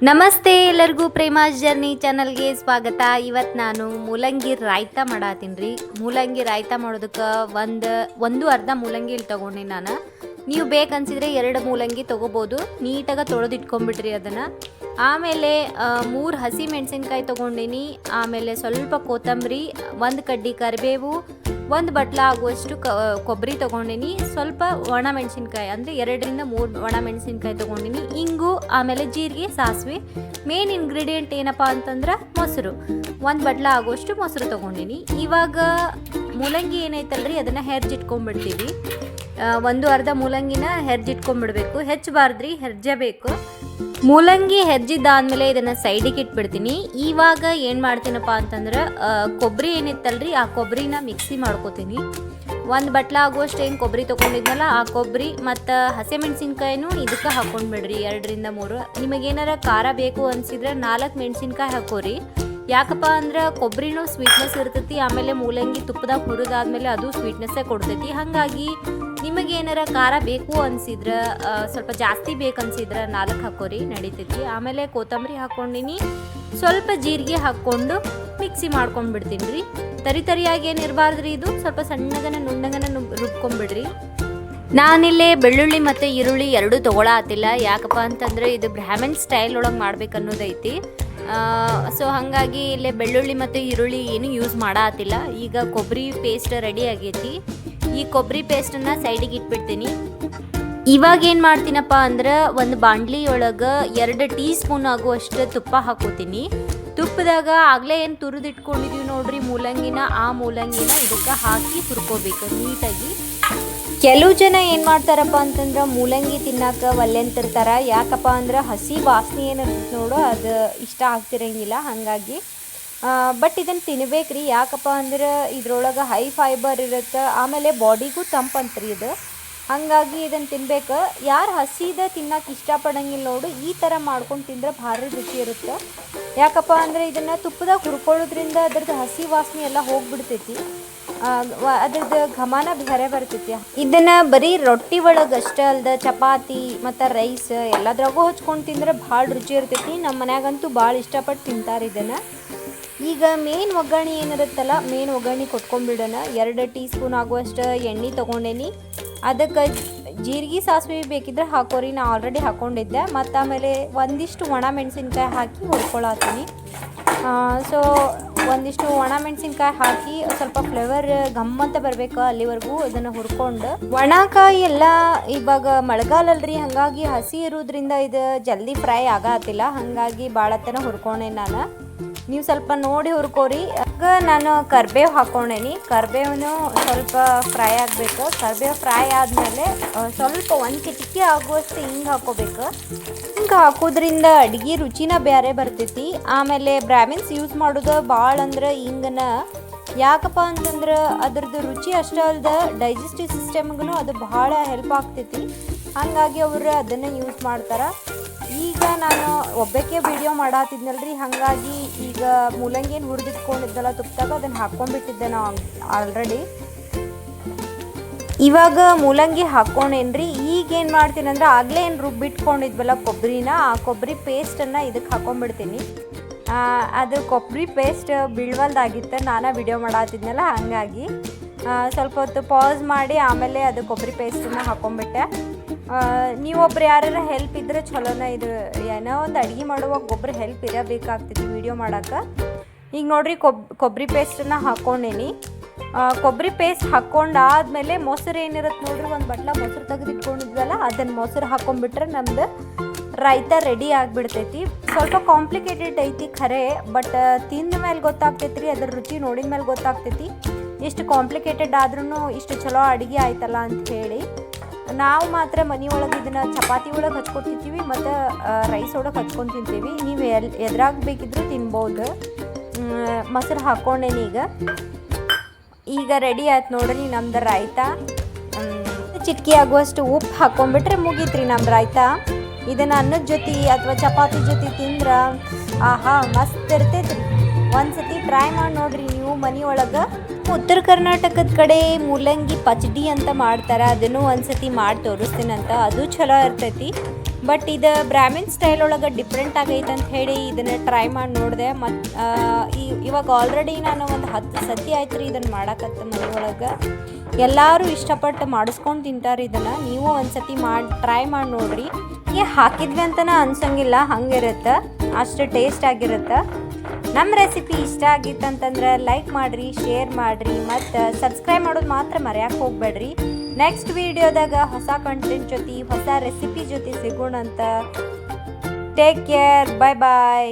ನಮಸ್ತೆ ಎಲ್ಲರಿಗೂ ಪ್ರೇಮಾಸ್ ಜರ್ನಿ ಚಾನಲ್ಗೆ ಸ್ವಾಗತ. ಇವತ್ತು ನಾನು ಮೂಲಂಗಿ ರಾಯ್ತ ಮಾಡತ್ತೀನಿ ರೀ. ಮೂಲಂಗಿ ರಾಯ್ತ ಮಾಡೋದಕ್ಕೆ ಒಂದು ಅರ್ಧ ಮೂಲಂಗಿ ಇಲ್ಲಿ ತೊಗೊಂಡು ನಾನು. ನೀವು ಬೇಕನ್ಸಿದ್ರೆ 2 ಮೂಲಂಗಿ ತೊಗೋಬೋದು. ನೀಟಾಗಿ ತೊಳೆದಿಟ್ಕೊಂಡ್ಬಿಟ್ರಿ ಅದನ್ನು. ಆಮೇಲೆ 3 ಹಸಿ ಮೆಣಸಿನ್ಕಾಯಿ ತೊಗೊಂಡಿನಿ. ಆಮೇಲೆ ಸ್ವಲ್ಪ ಕೊತ್ತಂಬರಿ, 1 ಕಡ್ಡಿ ಕರಿಬೇವು, 1 ಬಟ್ಲ ಆಗುವಷ್ಟು ಕೊಬ್ಬರಿ ತೊಗೊಂಡಿನಿ. ಸ್ವಲ್ಪ ಒಣ ಮೆಣಸಿನ್ಕಾಯಿ ಅಂದರೆ 2 ರಿಂದ 3 ಒಣ ಮೆಣಸಿನ್ಕಾಯಿ ತೊಗೊಂಡಿನಿ. ಇಂಗು, ಆಮೇಲೆ ಜೀರಿಗೆ, ಸಾಸಿವೆ. ಮೇನ್ ಇಂಗ್ರೀಡಿಯೆಂಟ್ ಏನಪ್ಪ ಅಂತಂದ್ರೆ ಮೊಸರು. 1 ಬಟ್ಲ ಆಗುವಷ್ಟು ಮೊಸರು ತೊಗೊಂಡಿನಿ. ಇವಾಗ ಮೂಲಂಗಿ ಏನೈತಲ್ರಿ ಅದನ್ನು ಹೆರ್ಜಿಟ್ಕೊಂಡ್ಬಿಡ್ತೀವಿ. ಒಂದು ಅರ್ಧ ಮೂಲಂಗಿನ ಹೆರ್ಜಿಟ್ಕೊಂಡ್ಬಿಡ್ಬೇಕು. ಹೆಚ್ಚಬಾರ್ದ್ರಿ, ಹೆರ್ಜಬೇಕು. ಮೂಲಂಗಿ ಹೆರ್ಜಿದ್ದಾದ್ಮೇಲೆ ಇದನ್ನು ಸೈಡಿಗೆ ಇಟ್ಬಿಡ್ತೀನಿ. ಇವಾಗ ಏನು ಮಾಡ್ತೀನಪ್ಪ ಅಂತಂದ್ರೆ ಕೊಬ್ಬರಿ ಏನಿತ್ತಲ್ರಿ ಆ ಕೊಬ್ಬರಿನ ಮಿಕ್ಸಿ ಮಾಡ್ಕೋತೀನಿ. 1 ಬಟ್ಲ ಆಗುವಷ್ಟು ಏನು ಕೊಬ್ಬರಿ ತೊಗೊಂಡಿದ್ನಲ್ಲ ಆ ಕೊಬ್ಬರಿ ಮತ್ತು ಹಸಿಮೆಣ್ಸಿನ್ಕಾಯಿನೂ ಇದಕ್ಕೆ ಹಾಕ್ಕೊಂಡ್ಬಿಡ್ರಿ. 2 ರಿಂದ 3. ನಿಮಗೇನಾರ ಖಾರ ಬೇಕು ಅನಿಸಿದ್ರೆ 4 ಮೆಣಸಿನ್ಕಾಯಿ ಹಾಕೋರಿ. ಯಾಕಪ್ಪ ಅಂದ್ರೆ ಕೊಬ್ಬರಿನೂ ಸ್ವೀಟ್ನೆಸ್ ಇರ್ತೈತಿ. ಆಮೇಲೆ ಮೂಲಂಗಿ ತುಪ್ಪದಾಗ ಹುರಿದಾದ್ಮೇಲೆ ಅದು ಸ್ವೀಟ್ನೆಸ್ಸೇ ಕೊಡ್ತೈತಿ. ಹಾಗಾಗಿ ನಿಮಗೇನಾರ ಖಾರ ಬೇಕು ಅನಿಸಿದ್ರೆ ಸ್ವಲ್ಪ ಜಾಸ್ತಿ ಬೇಕನ್ಸಿದ್ರೆ 4 ಹಾಕೋರಿ, ನಡೀತೈತಿ. ಆಮೇಲೆ ಕೊತ್ತಂಬರಿ ಹಾಕ್ಕೊಂಡಿನಿ. ಸ್ವಲ್ಪ ಜೀರಿಗೆ ಹಾಕ್ಕೊಂಡು ಮಿಕ್ಸಿ ಮಾಡ್ಕೊಂಡ್ಬಿಡ್ತೀನಿ ರೀ. ತರಿಯಾಗಿ ಏನಿರಬಾರ್ದ್ರಿ, ಇದು ಸ್ವಲ್ಪ ಸಣ್ಣಗನ ನುಣ್ಣಗನ ರುಬ್ಕೊಂಡ್ಬಿಡ್ರಿ. ನಾನಿಲ್ಲೇ ಬೆಳ್ಳುಳ್ಳಿ ಮತ್ತು ಈರುಳ್ಳಿ 2 ತೊಗೊಳತ್ತಿಲ್ಲ. ಯಾಕಪ್ಪ ಅಂತಂದ್ರೆ ಇದು ಬ್ರಾಹ್ಮಣ್ ಸ್ಟೈಲ್ ಒಳಗೆ ಮಾಡ್ಬೇಕನ್ನೋದೈತಿ. ಸೊ ಹಾಗಾಗಿ ಇಲ್ಲೇ ಬೆಳ್ಳುಳ್ಳಿ ಮತ್ತು ಈರುಳ್ಳಿ ಏನು ಯೂಸ್ ಮಾಡತ್ತಿಲ್ಲ. ಈಗ ಕೊಬ್ಬರಿ ಪೇಸ್ಟ್ ರೆಡಿ ಆಗೈತಿ. ಈ ಕೊಬ್ಬರಿ ಪೇಸ್ಟನ್ನು ಸೈಡಿಗೆ ಇಟ್ಬಿಡ್ತೀನಿ. ಇವಾಗ ಏನು ಮಾಡ್ತೀನಪ್ಪ ಅಂದ್ರೆ ಒಂದು ಬಾಂಡ್ಲಿ ಒಳಗೆ 2 ಟೀ ಸ್ಪೂನ್ ಆಗುವಷ್ಟು ತುಪ್ಪ ಹಾಕೋತೀನಿ. ತುಪ್ಪದಾಗ ಆಗಲೇ ಏನು ತುರಿದಿಟ್ಕೊಂಡಿದ್ದೀವಿ ನೋಡ್ರಿ ಮೂಲಂಗಿನ, ಆ ಮೂಲಂಗಿನ ಇದಕ್ಕೆ ಹಾಕಿ ಹುರ್ಕೋಬೇಕು ನೀಟಾಗಿ. ಕೆಲವು ಜನ ಏನು ಮಾಡ್ತಾರಪ್ಪ ಅಂತಂದ್ರೆ ಮೂಲಂಗಿ ತಿನ್ನಕ್ಕೆ ಒಲ್ಲೆಂತಿರ್ತಾರೆ. ಯಾಕಪ್ಪ ಅಂದ್ರೆ ಹಸಿ ವಾಸನೆ ಏನಿರ್ತದೆ ನೋಡು ಅದು ಇಷ್ಟ ಆಗ್ತಿರಂಗಿಲ್ಲ. ಹಾಗಾಗಿ ಬಟ್ ಇದನ್ನು ತಿನ್ಬೇಕ್ರಿ. ಯಾಕಪ್ಪ ಅಂದ್ರೆ ಇದ್ರೊಳಗೆ ಹೈ ಫೈಬರ್ ಇರುತ್ತೆ. ಆಮೇಲೆ ಬಾಡಿಗೂ ತಂಪಂತ್ರಿ ಇದು. ಹಾಗಾಗಿ ಇದನ್ನು ತಿನ್ಬೇಕು. ಯಾರು ಹಸಿದ ತಿನ್ನಕ್ಕೆ ಇಷ್ಟಪಡಂಗಿಲ್ಲ ನೋಡು, ಈ ಥರ ಮಾಡ್ಕೊಂಡು ತಿಂದ್ರೆ ಭಾರಿ ರುಚಿ ಇರುತ್ತೆ. ಯಾಕಪ್ಪ ಅಂದರೆ ಇದನ್ನು ತುಪ್ಪದಾಗ ಹುರ್ಕೊಳ್ಳೋದ್ರಿಂದ ಅದ್ರದ್ದು ಹಸಿ ವಾಸನೆ ಎಲ್ಲ ಹೋಗ್ಬಿಡ್ತೈತಿ. ಅದ್ರದ್ದು ಘಮನ ಬೇರೆ ಬರ್ತೈತಿ. ಇದನ್ನು ಬರೀ ರೊಟ್ಟಿ ಒಳಗೆ ಅಷ್ಟೇ ಅಲ್ದ ಚಪಾತಿ ಮತ್ತು ರೈಸ್ ಎಲ್ಲದ್ರಾಗೂ ಹಚ್ಕೊಂಡು ತಿಂದ್ರೆ ಭಾಳ ರುಚಿ ಇರ್ತೈತಿ. ನಮ್ಮ ಮನ್ಯಾಗಂತೂ ಭಾಳ ಇಷ್ಟಪಟ್ಟು ತಿಂತಾರೆ ಇದನ್ನು. ಈಗ ಮೇನ್ ಒಗ್ಗರಣೆ ಏನಿರುತ್ತಲ್ಲ, ಮೇನ್ ಒಗ್ಗರಣೆ ಕೊಟ್ಕೊಂಡ್ಬಿಡೋಣ. 2 ಟೀ ಸ್ಪೂನ್ ಆಗುವಷ್ಟು ಎಣ್ಣೆ ತೊಗೊಂಡೇನಿ. ಅದಕ್ಕೆ ಜೀರಿಗೆ ಸಾಸಿವೆ ಬೇಕಿದ್ರೆ ಹಾಕೋರಿ, ನಾ ಆಲ್ರೆಡಿ ಹಾಕ್ಕೊಂಡಿದ್ದೆ. ಮತ್ತು ಆಮೇಲೆ ಒಂದಿಷ್ಟು ಒಣ ಮೆಣಸಿನ್ಕಾಯಿ ಹಾಕಿ ಹುರ್ಕೊಳತ್ತೀನಿ. ಸೊ ಒಂದಿಷ್ಟು ಒಣ ಮೆಣಸಿನ್ಕಾಯಿ ಹಾಕಿ ಸ್ವಲ್ಪ ಫ್ಲೇವರ್ ಗಮ್ಮಂತ ಬರಬೇಕು ಅಲ್ಲಿವರೆಗೂ ಅದನ್ನು ಹುರ್ಕೊಂಡು. ಒಣಕಾಯಿ ಎಲ್ಲ ಇವಾಗ ಮಳೆಗಾಲ ಅಲ್ರಿ, ಹಾಗಾಗಿ ಹಸಿ ಇರೋದ್ರಿಂದ ಇದು ಜಲ್ದಿ ಫ್ರೈ ಆಗತ್ತಿಲ್ಲ. ಹಾಗಾಗಿ ಭಾಳತನ ಹುರ್ಕೊಂಡೆ ನಾನು. ನೀವು ಸ್ವಲ್ಪ ನೋಡಿ ಹುರ್ಕೋರಿ. ಆಗ ನಾನು ಕರಿಬೇವು ಹಾಕ್ಕೊಂಡೇನಿ. ಕರಿಬೇವನು ಸ್ವಲ್ಪ ಫ್ರೈ ಆಗಬೇಕು. ಕರಿಬೇವು ಫ್ರೈ ಆದಮೇಲೆ ಸ್ವಲ್ಪ 1 ಚಿಟಿಕೆ ಆಗುವಷ್ಟು ಹಿಂಗೆ ಹಾಕ್ಕೋಬೇಕು. ಹಿಂಗೆ ಹಾಕೋದ್ರಿಂದ ಅಡುಗೆ ರುಚಿನ ಬೇರೆ ಬರ್ತೈತಿ. ಆಮೇಲೆ ಬ್ರಾಹ್ಮಿನ್ಸ್ ಯೂಸ್ ಮಾಡೋದು ಭಾಳ ಅಂದ್ರೆ ಹಿಂಗನ. ಯಾಕಪ್ಪ ಅಂತಂದ್ರೆ ಅದ್ರದ್ದು ರುಚಿ ಅಷ್ಟೇ ಅಲ್ದ ಡೈಜೆಸ್ಟಿವ್ ಸಿಸ್ಟಮ್ಗೂ ಅದು ಭಾಳ ಹೆಲ್ಪ್ ಆಗ್ತೈತಿ. ಹಾಗಾಗಿ ಅವರು ಅದನ್ನು ಯೂಸ್ ಮಾಡ್ತಾರೆ. ಈಗ ನಾನು ಒಬ್ಬಕ್ಕೆ ವಿಡಿಯೋ ಮಾಡತ್ತಿದ್ನಲ್ರಿ, ಹಾಗಾಗಿ ಈಗ ಮೂಲಂಗಿನ ಹುರಿದಿಟ್ಕೊಂಡಿದ್ದಲ್ಲ ತುಪ್ಪದಾಗ ಅದನ್ನು ಹಾಕ್ಕೊಂಡ್ಬಿಟ್ಟಿದ್ದೆ ನಾವು ಆಲ್ರೆಡಿ. ಇವಾಗ ಮೂಲಂಗಿ ಹಾಕ್ಕೊಂಡೇನ್ರಿ. ಈಗೇನು ಮಾಡ್ತೀನಿ ಅಂದ್ರೆ ಆಗಲೇ ಏನು ರುಬ್ಬಿಟ್ಕೊಂಡಿದ್ವಲ್ಲ ಕೊಬ್ಬರಿನ, ಆ ಕೊಬ್ಬರಿ ಪೇಸ್ಟನ್ನು ಇದಕ್ಕೆ ಹಾಕ್ಕೊಂಡ್ಬಿಡ್ತೀನಿ. ಅದು ಕೊಬ್ಬರಿ ಪೇಸ್ಟ್ ಬೀಳ್ವಲ್ದಾಗಿತ್ತು, ನಾನು ವಿಡಿಯೋ ಮಾಡತ್ತಿದ್ನಲ್ಲ. ಹಾಗಾಗಿ ಸ್ವಲ್ಪ ಹೊತ್ತು ಪಾಸ್ ಮಾಡಿ ಆಮೇಲೆ ಅದು ಕೊಬ್ಬರಿ ಪೇಸ್ಟನ್ನು ಹಾಕ್ಕೊಂಡ್ಬಿಟ್ಟೆ. ನೀವೊಬ್ರು ಯಾರು ಹೆಲ್ಪ್ ಇದ್ದರೆ ಚಲೋನ. ಇದು ಏನೋ ಒಂದು ಅಡುಗೆ ಮಾಡುವಾಗ ಒಬ್ಬರು ಹೆಲ್ಪ್ ಇರಬೇಕಾಗ್ತೈತಿ ವಿಡಿಯೋ ಮಾಡೋಕ್ಕೆ. ಈಗ ನೋಡಿರಿ ಕೊಬ್ಬರಿ ಪೇಸ್ಟನ್ನು ಹಾಕ್ಕೊಂಡೇನಿ. ಕೊಬ್ಬರಿ ಪೇಸ್ಟ್ ಹಾಕ್ಕೊಂಡಾದ್ಮೇಲೆ ಮೊಸರು ಏನಿರುತ್ತೆ ನೋಡ್ರಿ, 1 ಬಟ್ಲ ಮೊಸರು ತೆಗೆದಿಟ್ಕೊಂಡಿದ್ವಲ್ಲ ಅದನ್ನು ಮೊಸರು ಹಾಕ್ಕೊಂಡ್ಬಿಟ್ರೆ ನಮ್ದು ರಾಯ್ತ ರೆಡಿ ಆಗಿಬಿಡ್ತೈತಿ. ಸ್ವಲ್ಪ ಕಾಂಪ್ಲಿಕೇಟೆಡ್ ಐತಿ ಖರೆ, ಬಟ್ ತಿಂದ ಮೇಲೆ ಗೊತ್ತಾಗ್ತೈತಿ ರೀ, ಅದ್ರ ರುಚಿ ನೋಡಿದ ಮೇಲೆ ಗೊತ್ತಾಗ್ತೈತಿ. ಇಷ್ಟು ಕಾಂಪ್ಲಿಕೇಟೆಡ್ ಆದ್ರೂ ಇಷ್ಟು ಚಲೋ ಅಡುಗೆ ಆಯ್ತಲ್ಲ ಅಂತ ಹೇಳಿ. ನಾವು ಮಾತ್ರ ಮನೆಯೊಳಗೆ ಇದನ್ನು ಚಪಾತಿ ಒಳಗೆ ಹಚ್ಕೊಂಡು ತಿಂತೀವಿ ಮತ್ತು ರೈಸ್ ಒಳಗೆ ಹಚ್ಕೊಂಡು ತಿಂತೀವಿ. ನೀವು ಎದ್ರಾಗ ಬೇಕಿದ್ರೂ ತಿನ್ಬೋದು. ಮೊಸರು ಹಾಕ್ಕೊಂಡೇನಿ. ಈಗ ರೆಡಿ ಆಯ್ತು ನೋಡ್ರಿ ನಮ್ದು ರಾಯ್ತ. ಚಿಟಕಿ ಆಗುವಷ್ಟು ಉಪ್ಪು ಹಾಕ್ಕೊಂಡ್ಬಿಟ್ರೆ ಮುಗೀತ್ರಿ ನಮ್ದು ರಾಯ್ತ. ಇದನ್ನು ಅನ್ನದ ಜೊತೆ ಅಥವಾ ಚಪಾತಿ ಜೊತೆ ತಿಂದ್ರೆ ಆಹಾ ಮಸ್ತ್ ಇರ್ತೈತ್ರಿ. ಒಂದ್ಸತಿ ಟ್ರೈ ಮಾಡಿ ನೋಡ್ರಿ ನೀವು ಮನೆಯೊಳಗೆ. ಉತ್ತರ ಕರ್ನಾಟಕದ ಕಡೆ ಮೂಲಂಗಿ ಪಚಡಿ ಅಂತ ಮಾಡ್ತಾರೆ. ಅದನ್ನು ಒಂದ್ಸತಿ ಮಾಡಿ ತೋರಿಸ್ತೀನಂತ, ಅದು ಚಲೋ ಇರ್ತೈತಿ. ಬಟ್ ಇದು ಬ್ರಾಹ್ಮಿನ್ ಸ್ಟೈಲ್ ಒಳಗೆ ಡಿಫ್ರೆಂಟ್ ಆಗೈತೆ ಅಂತ ಹೇಳಿ ಇದನ್ನು ಟ್ರೈ ಮಾಡಿ ನೋಡಿದೆ. ಮತ್ತು ಇವಾಗ ಆಲ್ರೆಡಿ ನಾನು ಒಂದು 10 ಸತಿ ಆಯ್ತು ರೀ ಇದನ್ನು ಮಾಡಕತ್ತ ಮನೆ ಒಳಗೆ. ಎಲ್ಲರೂ ಇಷ್ಟಪಟ್ಟು ಮಾಡಿಸ್ಕೊಂಡು ತಿಂತಾರೆ ಇದನ್ನು. ನೀವು ಒಂದು ಸತಿ ಟ್ರೈ ಮಾಡಿ ನೋಡಿರಿ. ಹಾಕಿದ್ವಿ ಅಂತಲೇ ಅನ್ಸಂಗಿಲ್ಲ, ಹಂಗಿರುತ್ತೆ, ಅಷ್ಟು ಟೇಸ್ಟ್ ಆಗಿರುತ್ತೆ. ನಮ್ಮ ರೆಸಿಪಿ ಇಷ್ಟ ಆಗಿತ್ತಂತಂದ್ರೆ ಲೈಕ್ ಮಾಡಿರಿ, ಶೇರ್ ಮಾಡಿರಿ, ಮತ್ತು ಸಬ್ಸ್ಕ್ರೈಬ್ ಮಾಡೋದು ಮಾತ್ರ ಮರೆಯೋಕೆ ಹೋಗಬೇಡ್ರಿ. ನೆಕ್ಸ್ಟ್ ವಿಡಿಯೋದಾಗ ಹೊಸ ಕಂಟೆಂಟ್ ಜೊತೆ ಹೊಸ ರೆಸಿಪಿ ಜೊತೆ ಸಿಗೋಣ ಅಂತ. ಟೇಕ್ ಕೇರ್, ಬಾಯ್ ಬಾಯ್.